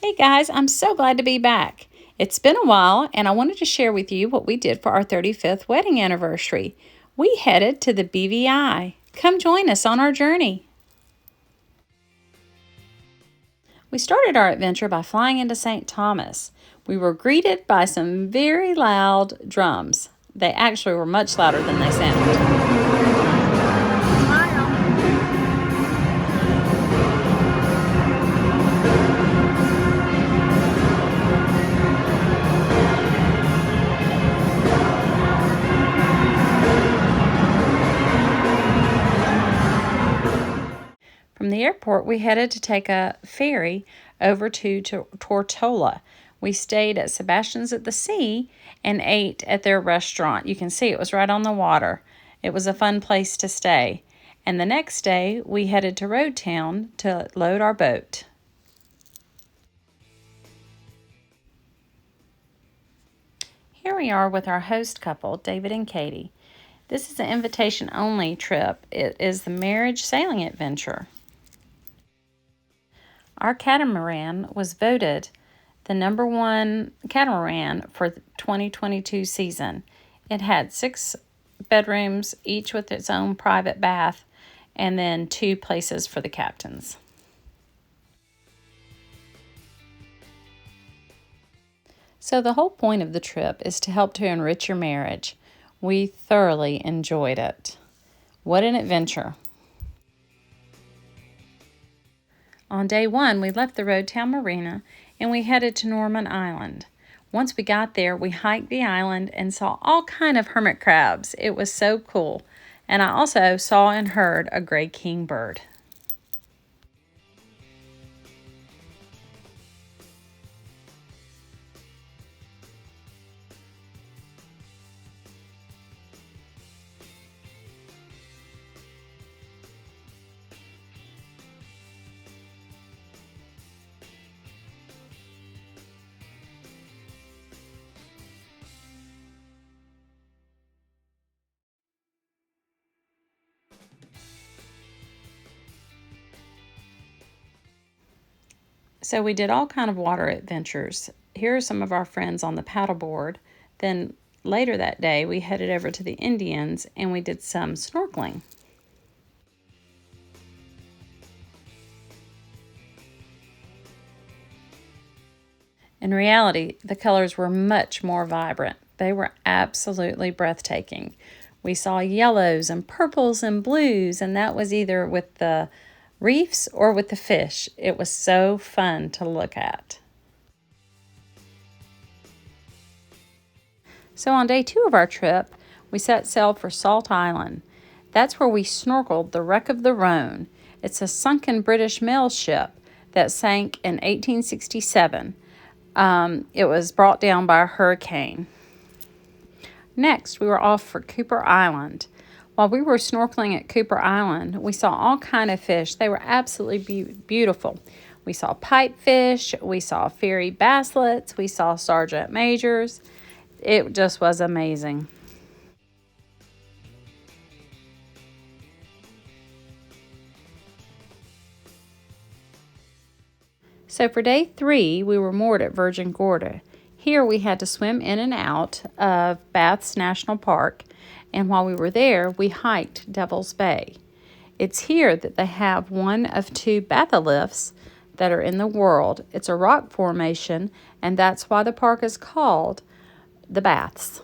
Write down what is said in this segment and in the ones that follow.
Hey guys, I'm so glad to be back. It's been a while, and I wanted to share with you what we did for our 35th wedding anniversary. We headed to the BVI. Come join us on our journey. We started our adventure by flying into St. Thomas. We were greeted by some very loud drums. They actually were much louder than they sound. From the airport, we headed to take a ferry over to Tortola. We stayed at Sebastian's at the Sea and ate at their restaurant. You can see it was right on the water. It was a fun place to stay. And the next day, we headed to Road Town to load our boat. Here we are with our host couple, David and Katie. This is an invitation-only trip. It is the marriage sailing adventure. Our catamaran was voted the number one catamaran for the 2022 season. It had 6 bedrooms, each with its own private bath, and then 2 places for the captains. So the whole point of the trip is to help to enrich your marriage. We thoroughly enjoyed it. What an adventure. On day 1, we left the Road Town Marina and we headed to Norman Island. Once we got there, we hiked the island and saw all kind of hermit crabs. It was so cool. And I also saw and heard a gray kingbird. So we did all kind of water adventures. Here are some of our friends on the paddleboard. Then later that day, we headed over to the Indians and we did some snorkeling. In reality, the colors were much more vibrant. They were absolutely breathtaking. We saw yellows and purples and blues, and that was either with the reefs or with the fish. It was so fun to look at. So on day 2 of our trip, we set sail for Salt Island. That's where we snorkeled the wreck of the Rhone. It's a sunken British mail ship that sank in 1867. It was brought down by a hurricane. Next, we were off for Cooper Island. While we were snorkeling at Cooper Island, we saw all kind of fish. They were absolutely beautiful. We saw pipefish, we saw fairy basslets, we saw sergeant majors. It just was amazing. So for day 3, we were moored at Virgin Gorda. Here we had to swim in and out of Bath's National Park, and while we were there, we hiked Devil's Bay. It's here that they have one of 2 batholiths that are in the world. It's a rock formation, and that's why the park is called the Baths.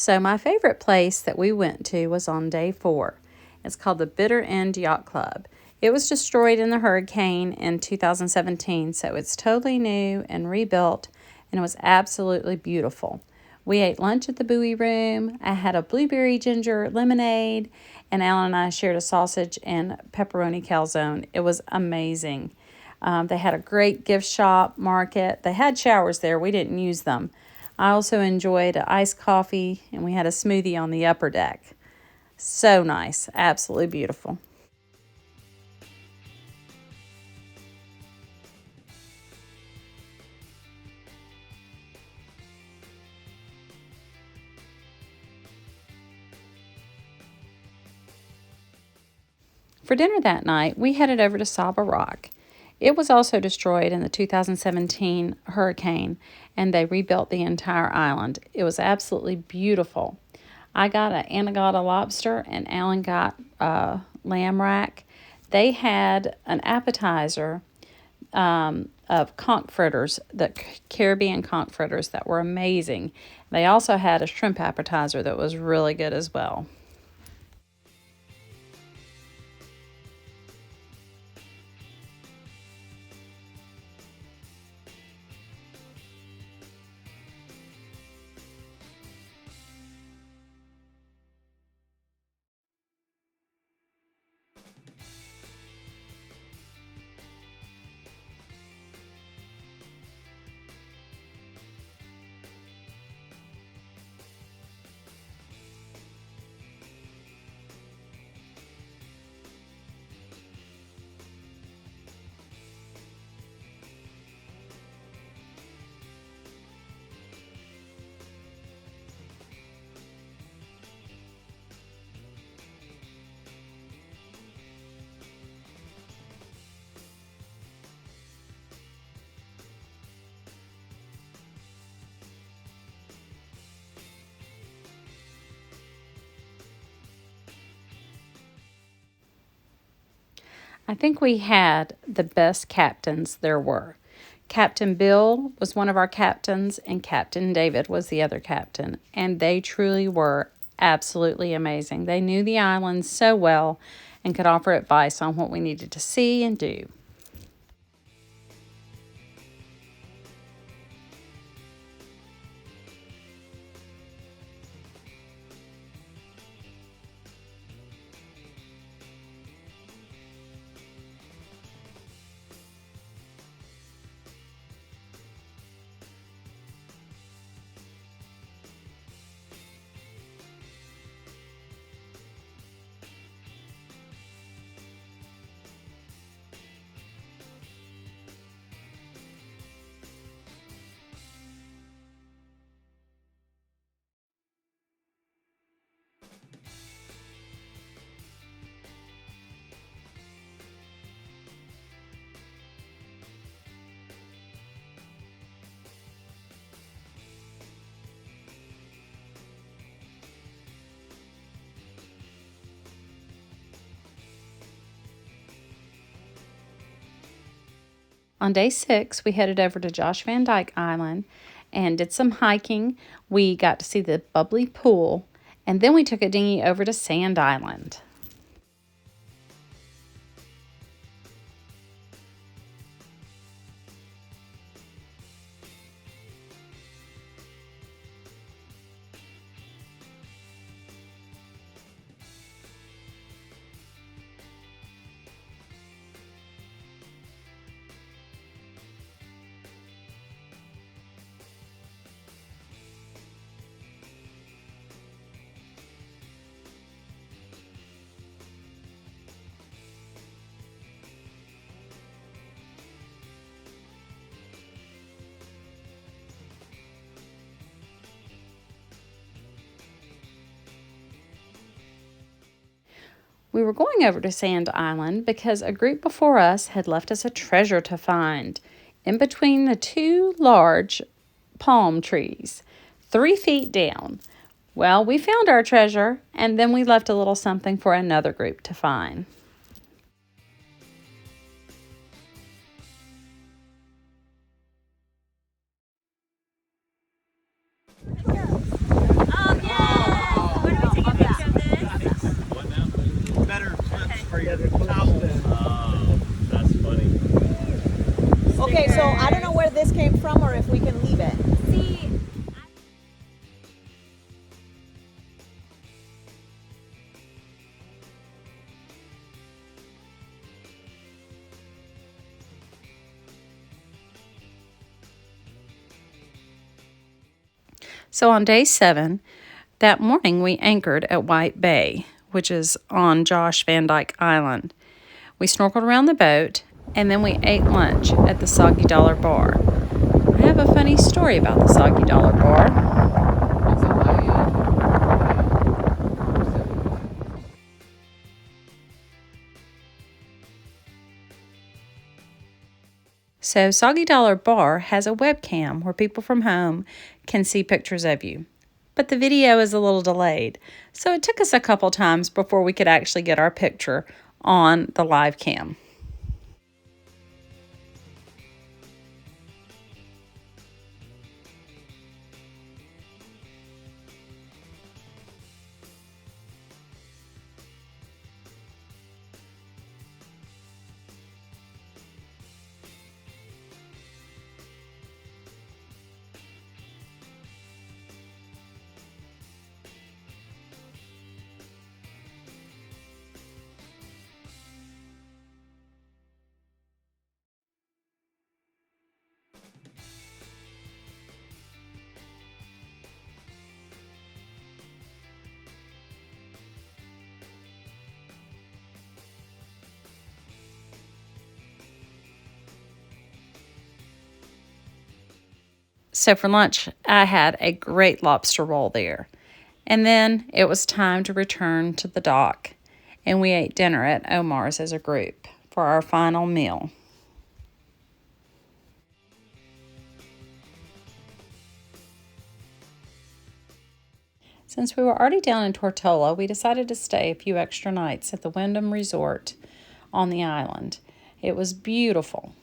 So my favorite place that we went to was on day 4. It's called the Bitter End Yacht Club. It was destroyed in the hurricane in 2017, so it's totally new and rebuilt, and it was absolutely beautiful. We ate lunch at the buoy room. I had a blueberry ginger lemonade, and Alan and I shared a sausage and pepperoni calzone. It was amazing. They had a great gift shop market. They had showers there. We didn't use them. I also enjoyed an iced coffee, and we had a smoothie on the upper deck. So nice. Absolutely beautiful. For dinner that night, we headed over to Saba Rock. It was also destroyed in the 2017 hurricane, and they rebuilt the entire island. It was absolutely beautiful. I got an anagata lobster, and Alan got a lamb rack. They had an appetizer of conch fritters, the Caribbean conch fritters that were amazing. They also had a shrimp appetizer that was really good as well. I think we had the best captains there were. Captain Bill was one of our captains, and Captain David was the other captain, and they truly were absolutely amazing. They knew the island so well and could offer advice on what we needed to see and do. On day 6, we headed over to Josh Van Dyke Island and did some hiking. We got to see the bubbly pool, and then we took a dinghy over to Sand Island. We were going over to Sand Island because a group before us had left us a treasure to find in between the two large palm trees, 3 feet down. Well, we found our treasure, and then we left a little something for another group to find. Oh, yeah. came from or if we can leave it. See, So on day 7, that morning we anchored at White Bay, which is on Josh Van Dyke Island. We snorkeled around the boat, and then we ate lunch at the Soggy Dollar Bar. I have a funny story about the Soggy Dollar Bar. So Soggy Dollar Bar has a webcam where people from home can see pictures of you. But the video is a little delayed, so it took us a couple times before we could actually get our picture on the live cam. So for lunch, I had a great lobster roll there. And then it was time to return to the dock, and we ate dinner at Omar's as a group for our final meal. Since we were already down in Tortola, we decided to stay a few extra nights at the Wyndham Resort on the island. It was beautiful.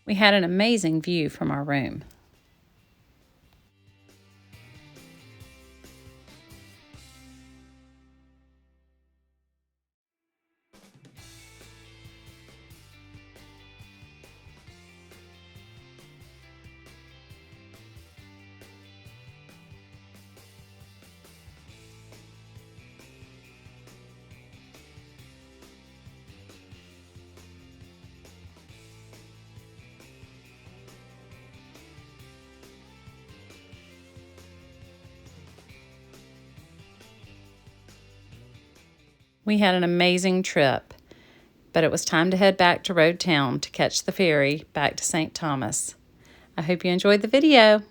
We had an amazing view from our room. We had an amazing trip, but it was time to head back to Road Town to catch the ferry back to St. Thomas. I hope you enjoyed the video.